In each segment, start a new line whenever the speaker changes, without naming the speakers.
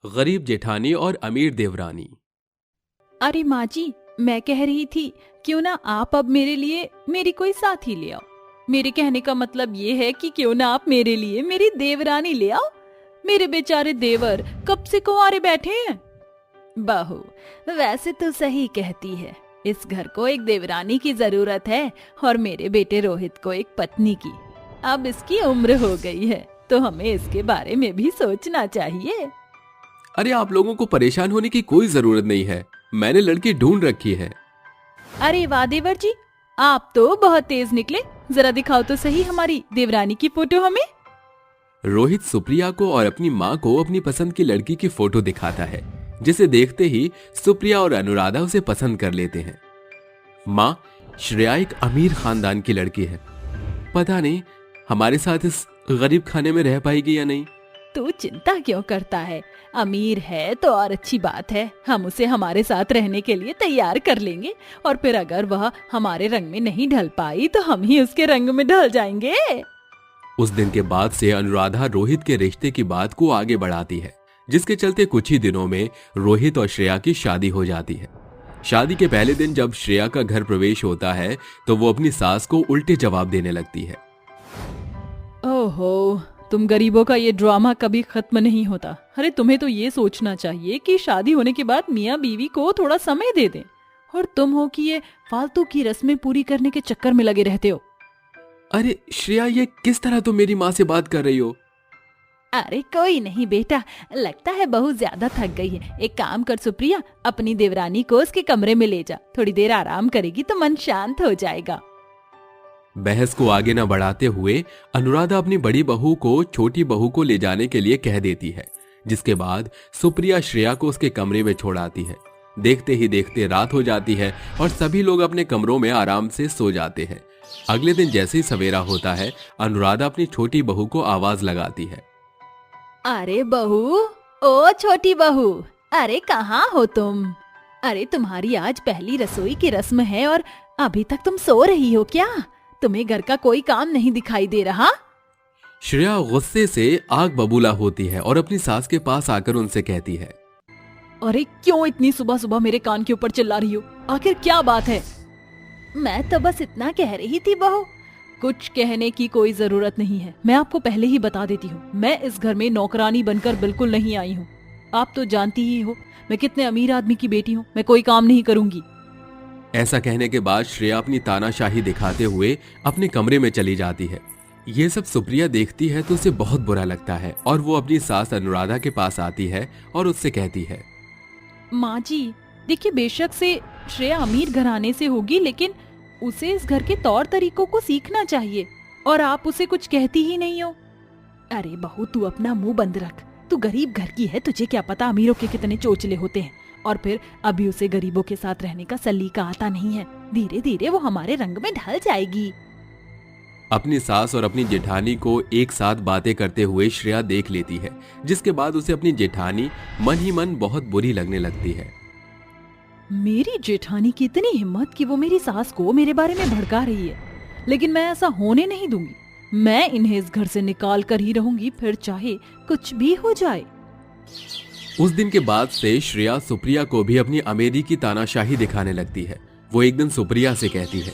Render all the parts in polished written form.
गरीब जेठानी और अमीर देवरानी।
अरे माँ जी, मैं कह रही थी क्यों ना आप अब मेरे लिए मेरी कोई साथी ले आओ। मेरे कहने का मतलब ये है कि क्यों ना आप मेरे लिए मेरी देवरानी ले आओ। मेरे बेचारे देवर कब से कुंवारे बैठे हैं। बहू, वैसे तो सही कहती है, इस घर को एक देवरानी की जरूरत है और मेरे बेटे रोहित को एक पत्नी की। अब इसकी उम्र हो गई है तो हमें इसके बारे में भी सोचना चाहिए।
अरे आप लोगों को परेशान होने की कोई जरूरत नहीं है, मैंने लड़की ढूंढ रखी है।
अरे वाह देवर जी, आप तो बहुत तेज निकले। जरा दिखाओ तो सही हमारी देवरानी की फोटो हमें।
रोहित सुप्रिया को और अपनी माँ को अपनी पसंद की लड़की की फोटो दिखाता है, जिसे देखते ही सुप्रिया और अनुराधा उसे पसंद कर लेते हैं। माँ, श्रेया एक अमीर खानदान की लड़की है, पता नहीं हमारे साथ इस गरीब खाने में रह पाएगी या नहीं।
तू चिंता क्यों करता है, अमीर है तो और अच्छी बात है, हम उसे हमारे साथ रहने के लिए तैयार कर लेंगे और फिर अगर वह हमारे रंग में नहीं ढल पाई तो हम ही उसके रंग में ढल जाएंगे।
उस दिन के बाद से अनुराधा रोहित के रिश्ते की बात को आगे बढ़ाती है, जिसके चलते कुछ ही दिनों में रोहित और श्रेया की शादी हो जाती है। शादी के पहले दिन जब श्रेया का घर प्रवेश होता है तो वो अपनी सास को उल्टे जवाब देने लगती है।
ओहो, तुम गरीबों का ये ड्रामा कभी खत्म नहीं होता। अरे तुम्हें तो ये सोचना चाहिए कि शादी होने के बाद मियाँ बीवी को थोड़ा समय दे दें, और तुम हो कि ये फालतू की रस्में पूरी करने के चक्कर में लगे रहते हो।
अरे श्रेया, ये किस तरह तुम मेरी माँ से बात कर रही हो?
अरे कोई नहीं बेटा, लगता है बहू ज्यादा थक गई है। एक काम कर सुप्रिया, अपनी देवरानी को उसके कमरे में ले जा, थोड़ी देर आराम करेगी तो मन शांत हो जाएगा।
बहस को आगे न बढ़ाते हुए अनुराधा अपनी बड़ी बहू को छोटी बहू को ले जाने के लिए कह देती है, जिसके बाद सुप्रिया श्रेया को उसके कमरे में छोड़ आती है। देखते ही देखते रात हो जाती है और सभी लोग अपने कमरों में आराम से सो जाते हैं। अगले दिन जैसे ही सवेरा होता है, अनुराधा अपनी छोटी बहू को आवाज लगाती है।
अरे बहू, ओ छोटी बहू, अरे कहाँ हो तुम? अरे तुम्हारी आज पहली रसोई की रस्म है और अभी तक तुम सो रही हो क्या? तुम्हें घर का कोई काम नहीं दिखाई दे रहा?
श्रेया गुस्से से आग बबूला होती है और अपनी सास के पास आकर उनसे कहती है,
अरे क्यों इतनी सुबह सुबह मेरे कान के ऊपर चिल्ला रही हो? आखिर क्या बात है? मैं तो बस इतना कह रही थी बहू। कुछ कहने की कोई जरूरत नहीं है, मैं आपको पहले ही बता देती हूँ, मैं इस घर में नौकरानी बनकर बिल्कुल नहीं आई हूँ। आप तो जानती ही हो मैं कितने अमीर आदमी की बेटी हूँ, मैं कोई काम नहीं करूंगी।
ऐसा कहने के बाद श्रेया अपनी तानाशाही दिखाते हुए अपने कमरे में चली जाती है। ये सब सुप्रिया देखती है तो उसे बहुत बुरा लगता है और वो अपनी सास अनुराधा के पास आती है और उससे कहती है,
माँ जी देखिए, बेशक से श्रेया अमीर घराने से होगी, लेकिन उसे इस घर के तौर तरीकों को सीखना चाहिए और आप उसे कुछ कहती ही नहीं हो। अरे बहू, तू अपना मुंह बंद रख, तू गरीब घर की है, तुझे क्या पता अमीरों के कितने चोचले होते हैं। और फिर अभी उसे गरीबों के साथ रहने का सलीका आता नहीं है, धीरे धीरे वो हमारे रंग में ढल जाएगी।
अपनी सास और अपनी जेठानी को एक साथ बातें करते हुए श्रेया देख लेती है, जिसके बाद उसे अपनी जेठानी मन ही मन बहुत बुरी लगने लगती है।
मेरी जेठानी की इतनी हिम्मत कि वो मेरी सास को मेरे बारे में भड़का रही है, लेकिन मैं ऐसा होने नहीं दूंगी। मैं इन्हें इस घर से निकाल कर ही रहूंगी, फिर चाहे कुछ भी हो जाए।
उस दिन के बाद से श्रेया सुप्रिया को भी अपनी अमीरी की तानाशाही दिखाने लगती है। वो एक दिन सुप्रिया से कहती है,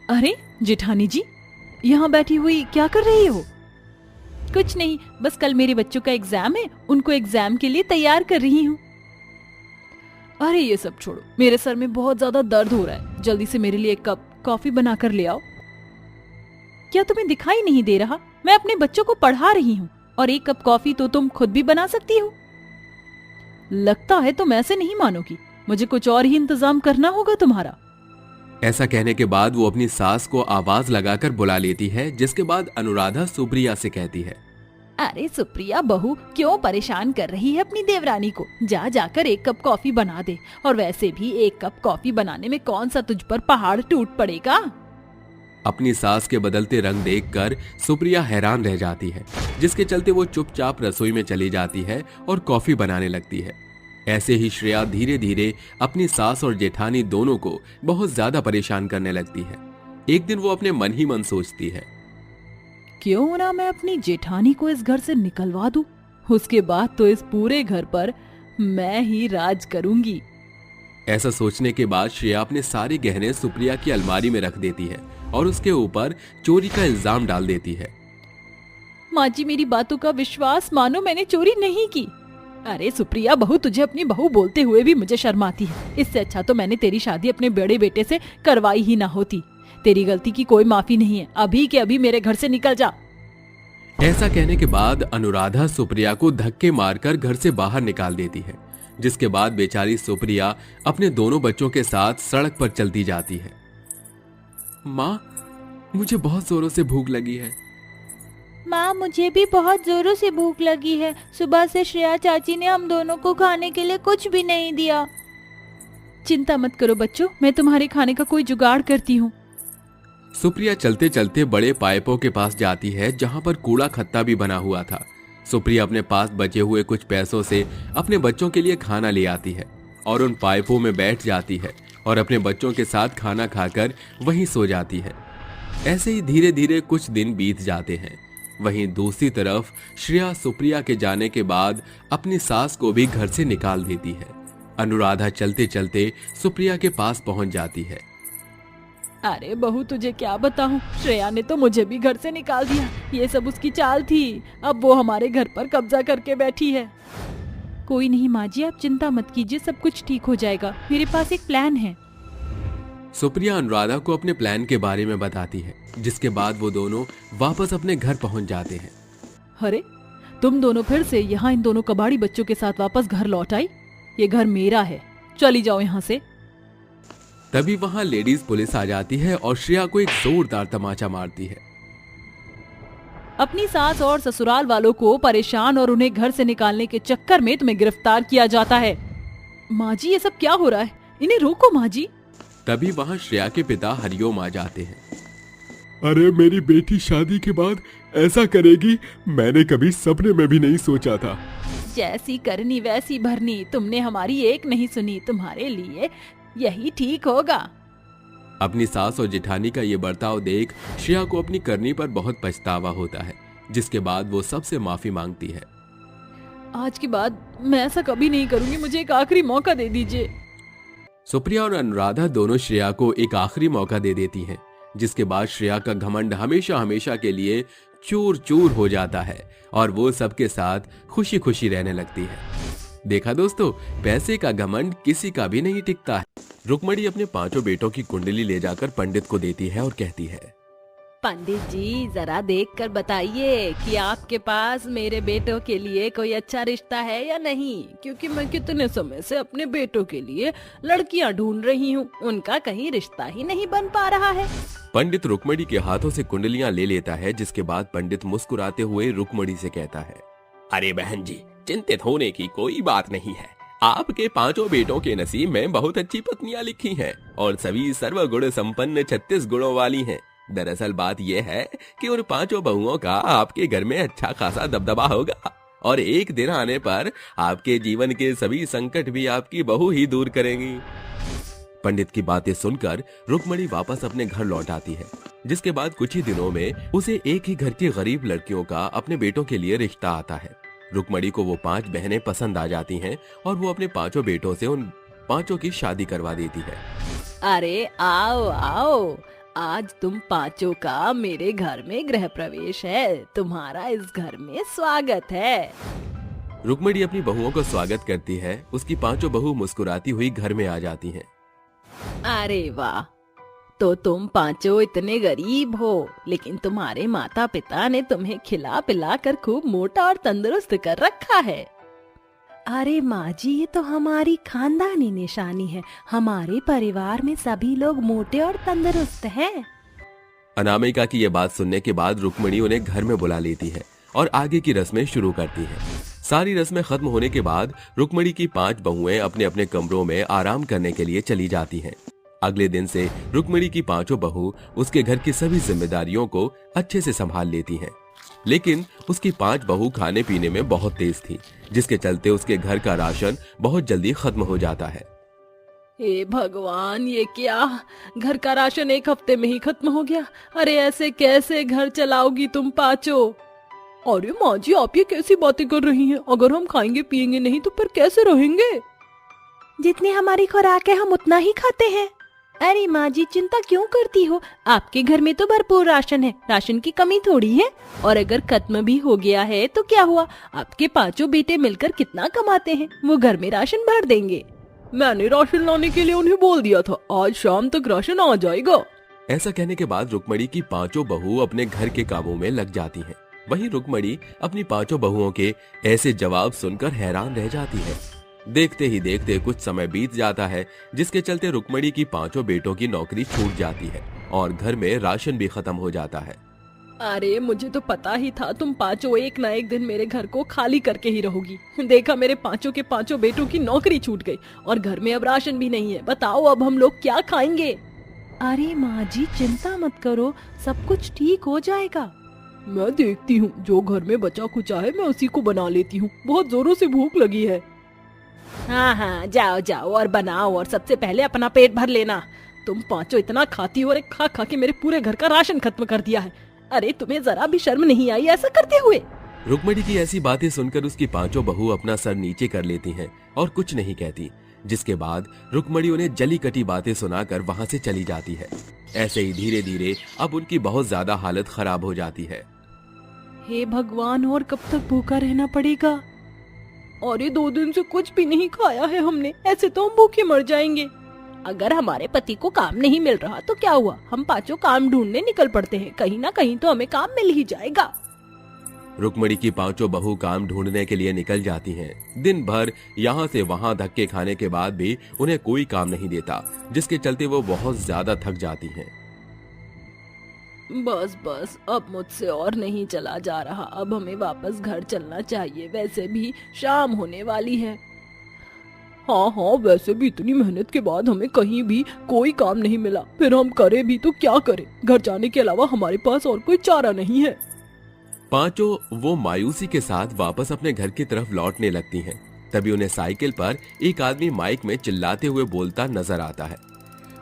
अरे जेठानी जी, यहाँ बैठी हुई क्या कर रही हो? कुछ नहीं, बस कल मेरे बच्चों का एग्जाम है, उनको एग्जाम के लिए तैयार कर रही हूँ। अरे ये सब छोड़ो, मेरे सर में बहुत ज्यादा दर्द हो रहा है, जल्दी से मेरे लिए एक कप कॉफी बना कर ले आओ। क्या तुम्हें दिखाई नहीं दे रहा? मैं अपने बच्चों को पढ़ा रही हूँ और एक कप कॉफी तो तुम खुद भी बना सकती हो। लगता है तुम ऐसे नहीं मानोगी, मुझे कुछ और ही इंतजाम करना होगा तुम्हारा।
ऐसा कहने के बाद वो अपनी सास को आवाज लगाकर बुला लेती है, जिसके बाद अनुराधा सुप्रिया से कहती है,
अरे सुप्रिया बहू, क्यों परेशान कर रही है अपनी देवरानी को? जा जाकर एक कप कॉफी बना दे, और वैसे भी एक कप कॉफी बनाने में कौन सा तुझ पर पहाड़ टूट पड़ेगा।
अपनी सास के बदलते रंग देखकर सुप्रिया हैरान रह जाती है, जिसके चलते वो चुपचाप रसोई में चली जाती है और कॉफी बनाने लगती है। ऐसे ही श्रेया धीरे धीरे अपनी सास और जेठानी दोनों को बहुत ज्यादा परेशान करने लगती है। एक दिन वो अपने मन ही मन सोचती है,
क्यों ना मैं अपनी जेठानी को इस घर से निकलवा दूं उसके बाद तो इस पूरे घर पर मैं ही राज करूंगी।
ऐसा सोचने के बाद श्रेया अपने सारे गहने सुप्रिया की अलमारी में रख देती है और उसके ऊपर चोरी का इल्जाम डाल देती है।
माँ जी, मेरी बातों का विश्वास मानो, मैंने चोरी नहीं की। अरे सुप्रिया बहू, तुझे अपनी बहू बोलते हुए भी मुझे शर्म आती है। इससे अच्छा तो मैंने तेरी शादी अपने बड़े बेटे से करवाई ही ना होती। तेरी गलती की कोई माफी नहीं है, अभी के अभी मेरे घर से निकल जा।
ऐसा कहने के बाद अनुराधा सुप्रिया को धक्के मारकर घर से बाहर निकाल देती है, जिसके बाद बेचारी सुप्रिया अपने दोनों बच्चों के साथ सड़क पर चलती जाती है। माँ, मुझे बहुत जोरों से भूख लगी है।
माँ, मुझे भी बहुत जोरों से भूख लगी है। सुबह से श्रेया चाची ने हम दोनों को खाने के लिए कुछ भी नहीं दिया।
चिंता मत करो बच्चों, मैं तुम्हारे खाने का कोई जुगाड़ करती हूँ।
सुप्रिया चलते चलते बड़े पाइपों के पास जाती है जहाँ पर कूड़ा खत्ता भी बना हुआ था। सुप्रिया अपने पास बचे हुए कुछ पैसों से अपने बच्चों के लिए खाना ले आती है और उन पाइपों में बैठ जाती है और अपने बच्चों के साथ खाना खाकर वहीं सो जाती है। ऐसे ही धीरे धीरे कुछ दिन बीत जाते हैं। वहीं दूसरी तरफ श्रेया सुप्रिया के जाने के बाद अपनी सास को भी घर से निकाल देती है। अनुराधा चलते चलते सुप्रिया के पास पहुंच जाती है।
अरे बहू, तुझे क्या बताऊं, श्रेया ने तो मुझे भी घर से निकाल दिया। ये सब उसकी चाल थी। अब वो हमारे घर पर कब्जा करके बैठी है। कोई नहीं माँ जी, आप चिंता मत कीजिए, सब कुछ ठीक हो जाएगा। मेरे पास एक प्लान है।
सुप्रिया अनुराधा को अपने प्लान के बारे में बताती है, जिसके बाद वो दोनों वापस अपने घर पहुंच जाते हैं।
अरे तुम दोनों फिर से यहाँ इन दोनों कबाड़ी बच्चों के साथ वापस घर लौट आई? ये घर मेरा है, चली जाओ यहाँ से।
तभी वहां लेडीज पुलिस आ जाती है और श्रेया को एक जोरदार तमाचा मारती है।
अपनी सास और ससुराल वालों को परेशान और उन्हें घर से निकालने के चक्कर में तुम्हें गिरफ्तार किया जाता है। माँ जी, ये सब क्या हो रहा है? इन्हें रोको माँ जी।
तभी वहां श्रेया के पिता हरिओम आ जाते हैं।
अरे मेरी बेटी शादी के बाद ऐसा करेगी, मैंने कभी सपने में भी नहीं सोचा था।
जैसी करनी वैसी भरनी, तुमने हमारी एक नहीं सुनी। तुम्हारे लिए यही ठीक होगा।
अपनी सास और जेठानी का ये बर्ताव देख श्रेया को अपनी करनी पर बहुत पछतावा होता है, जिसके बाद वो सबसे माफी मांगती है।
आज के बाद मैं ऐसा कभी नहीं करूंगी, मुझे एक आखिरी मौका दे दीजिए।
सुप्रिया और अनुराधा दोनों श्रेया को एक आखिरी मौका दे देती हैं, जिसके बाद श्रेया का घमंड हमेशा हमेशा के लिए चूर चूर हो जाता है और वो सबके साथ खुशी खुशी रहने लगती है। देखा दोस्तों, पैसे का घमंड किसी का भी नहीं टिकता है। रुक्मणी अपने 5 बेटों की कुंडली ले जाकर पंडित को देती है और कहती है,
पंडित जी, जरा देखकर बताइए कि आपके पास मेरे बेटों के लिए कोई अच्छा रिश्ता है या नहीं, क्योंकि मैं कितने समय से अपने बेटों के लिए लड़कियां ढूंढ रही हूँ, उनका कहीं रिश्ता ही नहीं बन पा रहा है।
पंडित रुक्मणी के हाथों से कुंडलियां ले लेता है, जिसके बाद पंडित मुस्कुराते हुए रुक्मणी से कहता है, अरे बहन जी, चिंतित होने की कोई बात नहीं है। आपके 5 बेटों के नसीब में बहुत अच्छी पत्नियां लिखी हैं और सभी सर्वगुण संपन्न 36 गुणों वाली हैं। दरअसल बात यह है कि उन 5 बहुओं का आपके घर में अच्छा खासा दबदबा होगा और एक दिन आने पर आपके जीवन के सभी संकट भी आपकी बहू ही दूर करेंगी। पंडित की बातें सुनकर रुक्मणी वापस अपने घर लौट आती है, जिसके बाद कुछ ही दिनों में उसे एक ही घर की गरीब लड़कियों का अपने बेटों के लिए रिश्ता आता है। रुक्मणी को वो 5 बहनें पसंद आ जाती हैं और वो अपने 5 बेटों से उन 5 की शादी करवा देती है।
अरे आओ आओ, आज तुम 5 का मेरे घर में गृह प्रवेश है, तुम्हारा इस घर में स्वागत है।
रुक्मणी अपनी बहुओं को स्वागत करती है। उसकी 5 बहू मुस्कुराती हुई घर में आ जाती हैं।
अरे वाह, तो तुम 5 इतने गरीब हो, लेकिन तुम्हारे माता पिता ने तुम्हें खिला पिला कर खूब मोटा और तंदुरुस्त कर रखा है। अरे माँ जी, ये तो हमारी खानदानी निशानी है, हमारे परिवार में सभी लोग मोटे और तंदुरुस्त हैं।
अनामिका की ये बात सुनने के बाद रुक्मणी उन्हें घर में बुला लेती है और आगे की रस्में शुरू करती है। सारी रस्में खत्म होने के बाद रुक्मणी की 5 बहुएं अपने अपने कमरों में आराम करने के लिए चली जाती हैं। अगले दिन से रुक्मणी की 5 बहू उसके घर की सभी जिम्मेदारियों को अच्छे से संभाल लेती हैं। लेकिन उसकी 5 बहू खाने पीने में बहुत तेज थी, जिसके चलते उसके घर का राशन बहुत जल्दी खत्म हो जाता है।
हे भगवान, ये क्या, घर का राशन 1 हफ्ते में ही खत्म हो गया। अरे ऐसे कैसे घर चलाओगी तुम 5?
अरे माँ जी, आप ये कैसी बातें कर रही हैं? अगर हम खाएंगे पिएंगे नहीं तो फिर कैसे रहेंगे? जितनी हमारी खुराक है हम उतना ही खाते हैं। अरे माँ जी, चिंता क्यों करती हो? आपके घर में तो भरपूर राशन है, राशन की कमी थोड़ी है। और अगर खत्म भी हो गया है तो क्या हुआ? आपके पांचों बेटे मिलकर कितना कमाते हैं, वो घर में राशन भर देंगे। मैंने राशन लाने के लिए उन्हें बोल दिया था, आज शाम तक राशन आ जाएगा।
ऐसा कहने के बाद रुक्मणी की पांचों बहू अपने घर के कामों में लग जाती हैं। वहीं रुक्मणी अपनी पांचों बहुओं के ऐसे जवाब सुनकर हैरान रह जाती है। देखते ही देखते कुछ समय बीत जाता है, जिसके चलते रुक्मणी की पांचों बेटों की नौकरी छूट जाती है और घर में राशन भी खत्म हो जाता है।
अरे मुझे तो पता ही था तुम पांचों एक ना एक दिन मेरे घर को खाली करके ही रहोगी। देखा, मेरे पांचों के पांचों बेटों की नौकरी छूट गई और घर में अब राशन भी नहीं है। बताओ अब हम लोग क्या खाएंगे?
अरे माँ जी, चिंता मत करो, सब कुछ ठीक हो जाएगा।
मैं देखती हूँ, जो घर में बचा कुचा है मैं उसी को बना लेती हूँ। बहुत जोरों से भूख लगी है। हाँ, जाओ जाओ और बनाओ, और सबसे पहले अपना पेट भर लेना। तुम पांचों इतना खाती हो, और खा खा के मेरे पूरे घर का राशन खत्म कर दिया है। अरे तुम्हें जरा भी शर्म नहीं आई ऐसा करते हुए?
रुक्मणी की ऐसी बातें सुनकर उसकी पांचों बहू अपना सर नीचे कर लेती हैं और कुछ नहीं कहती, जिसके बाद रुक्मणी उन्हें जली कटी बातें सुनाकर वहां से चली जाती है। ऐसे ही धीरे धीरे अब उनकी बहुत ज्यादा हालत खराब हो जाती है।
हे भगवान, और कब तक भूखा रहना पड़ेगा?
अरे 2 दिन से कुछ भी नहीं खाया है हमने, ऐसे तो हम भूखे मर जाएंगे। अगर हमारे पति को काम नहीं मिल रहा तो क्या हुआ, हम पांचों काम ढूंढने निकल पड़ते हैं, कहीं ना कहीं तो हमें काम मिल ही जाएगा।
रुक्मणी की पांचों बहू काम ढूंढने के लिए निकल जाती हैं। दिन भर यहाँ से वहां धक्के खाने के बाद भी उन्हें कोई काम नहीं देता, जिसके चलते वो बहुत ज्यादा थक जाती हैं।
बस बस, अब मुझसे और नहीं चला जा रहा। अब हमें वापस घर चलना चाहिए, वैसे भी शाम होने वाली है। हाँ, वैसे भी इतनी मेहनत के बाद हमें कहीं भी कोई काम नहीं मिला, फिर हम करे भी तो क्या करें? घर जाने के अलावा हमारे पास और कोई चारा नहीं है।
पांचों वो मायूसी के साथ वापस अपने घर की तरफ लौटने लगती हैं। तभी उन्हें साइकिल पर एक आदमी माइक में चिल्लाते हुए बोलता नजर आता है।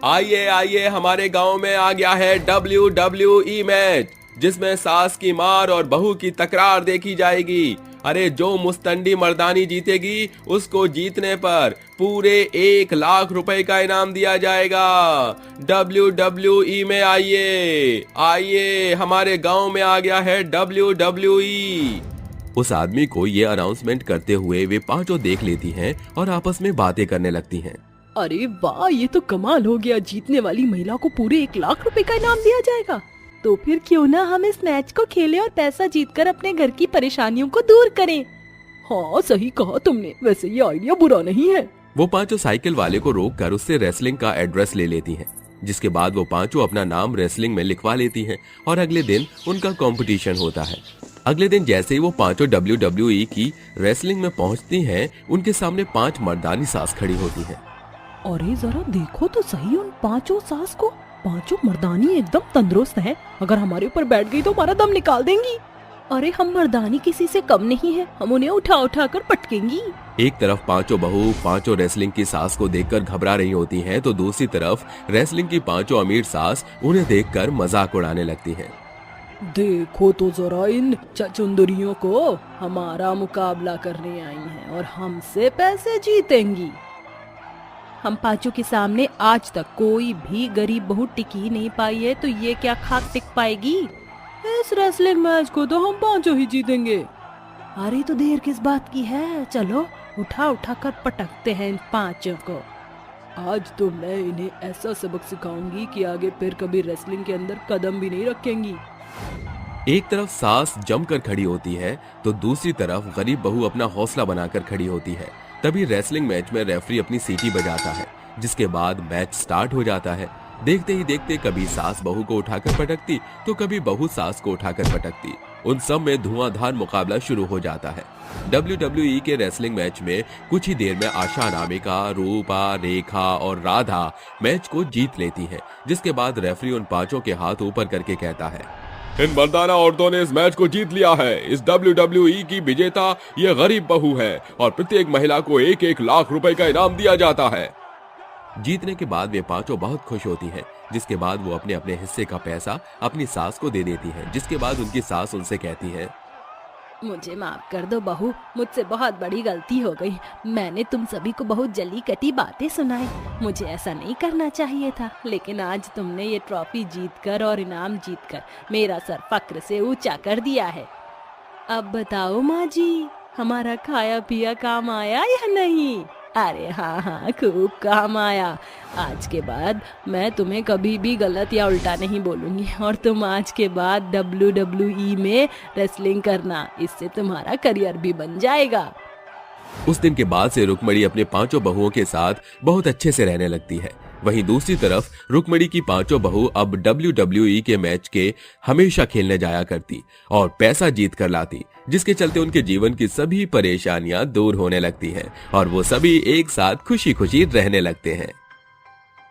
आइए आइए, हमारे गांव में आ गया है WWE मैच, जिसमें सास की मार और बहू की तकरार देखी जाएगी। अरे जो मुस्तंडी मर्दानी जीतेगी उसको जीतने पर पूरे 1 लाख रुपए का इनाम दिया जाएगा। WWE में आइए आइए, हमारे गांव में आ गया है WWE। उस आदमी को ये अनाउंसमेंट करते हुए वे पांचों देख लेती हैं और आपस में बातें करने लगती हैं।
अरे वाह, ये तो कमाल हो गया, जीतने वाली महिला को पूरे 1 लाख रुपए का इनाम दिया जाएगा।
तो फिर क्यों ना हम इस मैच को खेलें और पैसा जीतकर अपने घर की परेशानियों को दूर करें।
हाँ, सही कहा तुमने, वैसे ये आइडिया बुरा नहीं है।
वो पांचों साइकिल वाले को रोककर उससे रेसलिंग का एड्रेस ले लेती हैं, जिसके बाद वो पांचों अपना नाम रेसलिंग में लिखवा लेती हैं और अगले दिन उनका कंपटीशन होता है। अगले दिन जैसे ही वो पांचों WWE की रेसलिंग में पहुंचती हैं, उनके सामने 5 मर्दानी सास खड़ी होती हैं।
अरे जरा देखो तो सही उन 5 सास को, 5 मर्दानी एकदम तंदुरुस्त है। अगर हमारे ऊपर बैठ गई तो हमारा दम निकाल देंगी।
अरे हम मर्दानी किसी से कम नहीं है, हम उन्हें उठा उठा कर पटकेंगी।
एक तरफ पांचों बहू पांचों रेसलिंग की सास को देखकर घबरा रही होती हैं, तो दूसरी तरफ रेसलिंग की पांचों अमीर सास उन्हें देखकर मजाक उड़ाने लगती हैं।
देखो तो जरा इन चचुंदरियों को, हमारा मुकाबला करने आई हैं और हमसे पैसे जीतेंगी।
हम पांचों के सामने आज तक कोई भी गरीब बहू टिकी नहीं पाई है, तो ये क्या खाक टिक पाएगी?
इस रेसलिंग मैच को तो हम पांचों ही जीतेंगे।
अरे तो देर किस बात की है, चलो उठा उठा कर पटकते हैं इन 5 को।
आज तो मैं इन्हें ऐसा सबक सिखाऊंगी कि आगे फिर कभी रेसलिंग के अंदर कदम भी नहीं रखेंगी।
एक तरफ सास जमकर खड़ी होती है, तो दूसरी तरफ गरीब बहू अपना हौसला बनाकर खड़ी होती है। तभी रेसलिंग मैच में रेफरी अपनी सीटी बजाता है, जिसके बाद मैच स्टार्ट हो जाता है। देखते ही देखते कभी सास बहू को उठाकर पटकती तो कभी बहू सास को उठाकर पटकती। उन सब में धुआंधार मुकाबला शुरू हो जाता है। WWE के रेसलिंग मैच में कुछ ही देर में आशा, अनामिका, रूपा, रेखा और राधा मैच को जीत लेती हैं, जिसके बाद रेफरी उन 5 के हाथ ऊपर करके कहता है,
इन मर्दाना औरतों ने इस मैच को जीत लिया है। इस WWE की विजेता ये गरीब बहू है और प्रत्येक महिला को 1-1 लाख रुपए का इनाम दिया जाता है।
जीतने के बाद वे पांचों बहुत खुश होती हैं, जिसके बाद वो अपने अपने हिस्से का पैसा अपनी सास को दे देती हैं, जिसके बाद उनकी सास उनसे कहती है,
मुझे माफ कर दो बहू, मुझसे बहुत बड़ी गलती हो गई। मैंने तुम सभी को बहुत जली कटी बातें सुनाई। मुझे ऐसा नहीं करना चाहिए था, लेकिन आज तुमने ये ट्रॉफी जीतकर और इनाम जीतकर मेरा सर फक्र से ऊंचा कर दिया है। अब बताओ माँ जी, हमारा खाया पिया काम आया या नहीं? अरे हाँ हाँ, खूब काम आया। आज के बाद मैं तुम्हें कभी भी गलत या उल्टा नहीं बोलूंगी, और तुम आज के बाद WWE में रेसलिंग करना, इससे तुम्हारा करियर भी बन जाएगा।
उस दिन के बाद से रुक्मणी अपने 5 बहुओं के साथ बहुत अच्छे से रहने लगती है। वहीं दूसरी तरफ रुक्मणी की 5 बहू अब WWE के मैच के हमेशा खेलने जाया करती और पैसा जीत कर लाती, जिसके चलते उनके जीवन की सभी परेशानियां दूर होने लगती हैं और वो सभी एक साथ खुशी खुशी रहने लगते हैं।